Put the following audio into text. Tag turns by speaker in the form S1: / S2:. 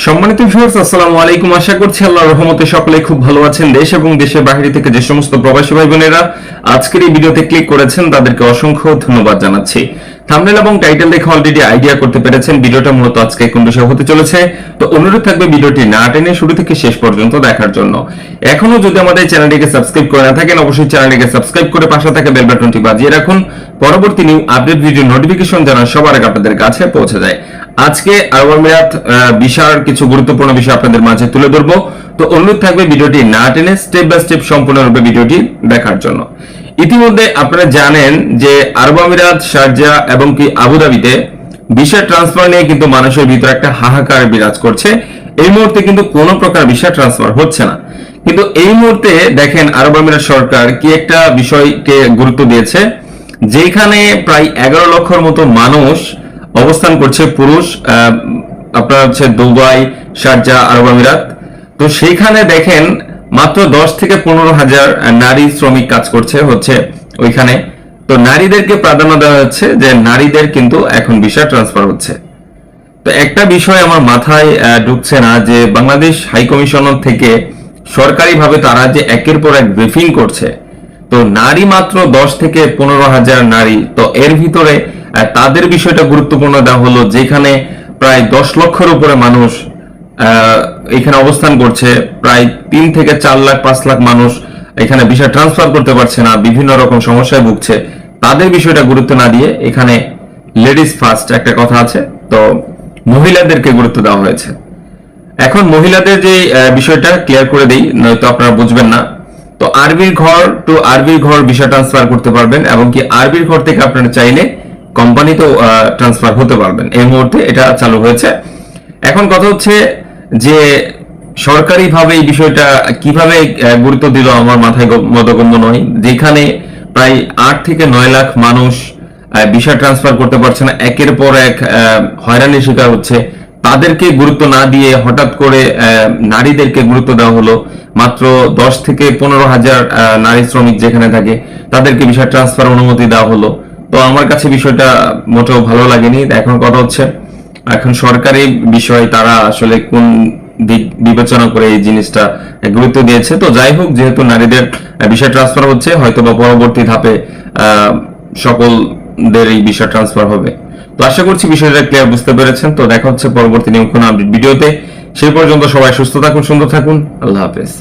S1: সম্মানিত ভিউয়ার্স, আসসালামু আলাইকুম। আশা করছি আল্লাহর রহমতে সকলে খুব ভালো আছেন। দেশ এবং দেশের বাইরে থেকে যে সমস্ত প্রবাসী ভাই বোনেরা আজকের এই ভিডিওতে ক্লিক করেছেন তাদেরকে অসংখ্য ধন্যবাদ জানাচ্ছি। থাম্বনেল এবং টাইটেল দেখে অলরেডি আইডিয়া করতে পেরেছেন ভিডিওটা মূলত আজকে কোন বিষয় হতে চলেছে। তো অনুরোধ থাকবে ভিডিওটি না টেনে শুরু থেকে শেষ পর্যন্ত দেখার জন্য। এখনো যদি আমাদের চ্যানেলটিকে সাবস্ক্রাইব করে না থাকেন অবশ্যই চ্যানেলটিকে সাবস্ক্রাইব করে পাশে থাকা বেল বাটনটি বাজিয়ে রাখুন। পরবর্তী নিউ আপডেট ভিডিও নোটিফিকেশন যেন সবার আগে আপনাদের কাছে পৌঁছে যায়। আজকে আরব আমিরাত ভিসার কিছু গুরুত্বপূর্ণ বিষয় আপনাদের মাঝে তুলে ধরবো। তো অনুরোধ থাকবে ভিডিওটি না টেনে স্টেপ বাই স্টেপ সম্পূর্ণরূপে ভিডিওটি দেখার জন্য। ইতিমধ্যে আপনারা জানেন যে আরব আমিরাত, শারজাহ এবং কি আবুধাবিতে ভিসা ট্রান্সফার নিয়ে কিন্তু মানুষের ভিতরে একটা হাহাকার বিরাজ করছে। এই মুহূর্তে কিন্তু কোনো প্রকার ভিসা ট্রান্সফার হচ্ছে না। কিন্তু এই মুহূর্তে দেখেন আরব আমিরাত সরকার কি একটা বিষয়কে গুরুত্ব দিয়েছে, যেখানে প্রায় 11 লক্ষের মতো মানুষ অবস্থান করছে, পুরুষ, আপনার হচ্ছে দুবাই, শারজাহ, আরব আমিরাত। তো সেইখানে দেখেন মাত্র 10 থেকে 15,000 নারী শ্রমিক কাজ করছে হচ্ছে ওইখানে। তো নারীদেরকে প্রাধান্য দেওয়া হচ্ছে, যে নারীদের কিন্তু এখন ভিসা ট্রান্সফার হচ্ছে। তো একটা বিষয় আমার মাথায় ঢুকছে না, যে বাংলাদেশ হাই কমিশন থেকে সরকারিভাবে তারা যে একের পর এক ব্রিফিং করছে, তো নারী মাত্র 10 থেকে 15,000 নারী। তো এর ভিতরে তাদের বিষয়টা গুরুত্বপূর্ণ দেওয়া হলো, যেখানে প্রায় 10 লক্ষের উপরে মানুষ এখানে অবস্থান করছে। প্রায় 3 থেকে 4 লাখ 5 লাখ মানুষ এখানে ভিসা ট্রান্সফার করতে পারছে না, বিভিন্ন রকম সমস্যায় ভুগছে। তাদের বিষয়টা গুরুত্ব না দিয়ে এখানে লেডিস ফার্স্ট একটা কথা আছে, তো মহিলাদেরকে গুরুত্ব দেওয়া হয়েছে। এখন মহিলাদের যে বিষয়টা ক্লিয়ার করে দেই, নয়তো আপনারা বুঝবেন না। তো আরবির ঘর টু আরবির ঘর ভিসা ট্রান্সফার করতে পারবেন, এবং কি আরবির ঘর থেকে আপনারা চাইলে কোম্পানিতেও ট্রান্সফার হতে পারবেন। এই মুহূর্তে এটা চালু হয়েছে। এখন কথা হচ্ছে যে সরকারিভাবে এই বিষয়টা কিভাবে গুরুত্ব দিল আমার মাথায় বোধগম্য নয়, যেখানে প্রায় 8 থেকে 9 লাখ মানুষ ভিসা ট্রান্সফার করতে পারছে না, একের পর এক হয়রানির শিকার হচ্ছে। তাদেরকে গুরুত্ব না দিয়ে হঠাৎ করে নারীদেরকে গুরুত্ব দেওয়া হলো। মাত্র 10 থেকে 15,000 নারী শ্রমিক যেখানে থাকে তাদেরকে ভিসা ট্রান্সফার অনুমতি দেওয়া হলো। তো আমার কাছে বিষয়টা মোটেও ভালো লাগেনি। এখন কথা হচ্ছে, এখন সরকারি বিষয় তারা আসলে কোন দিক বিবেচনা করে এই জিনিসটা গুরুত্ব দিয়েছে। তো যাই হোক, যেহেতু নারীদের ভিসা ট্রান্সফার হচ্ছে, হয়তো বা পরবর্তী ধাপে সকলদের এই ভিসা ট্রান্সফার হবে। তো আশা করছি বিষয়টা ক্লিয়ার বুঝতে পেরেছেন। তো দেখা হচ্ছে পরবর্তী নিউ কোনো আপডেট ভিডিওতে। সেই পর্যন্ত সবাই সুস্থ থাকুন, সুন্দর থাকুন। আল্লাহ হাফেজ।